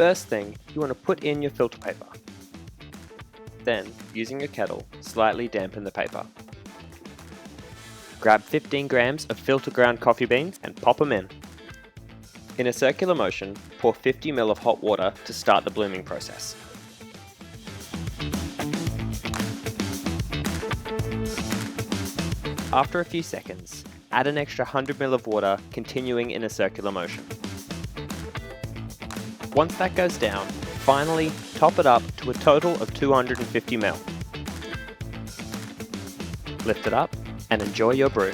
first thing, you want to put in your filter paper. Then, using a kettle, slightly dampen the paper. Grab 15 grams of filter ground coffee beans and pop them in. In a circular motion, pour 50 ml of hot water to start the blooming process. After a few seconds, add an extra 100 ml of water, continuing in a circular motion. Once that goes down, finally top it up to a total of 250 ml. Lift it up and enjoy your brew.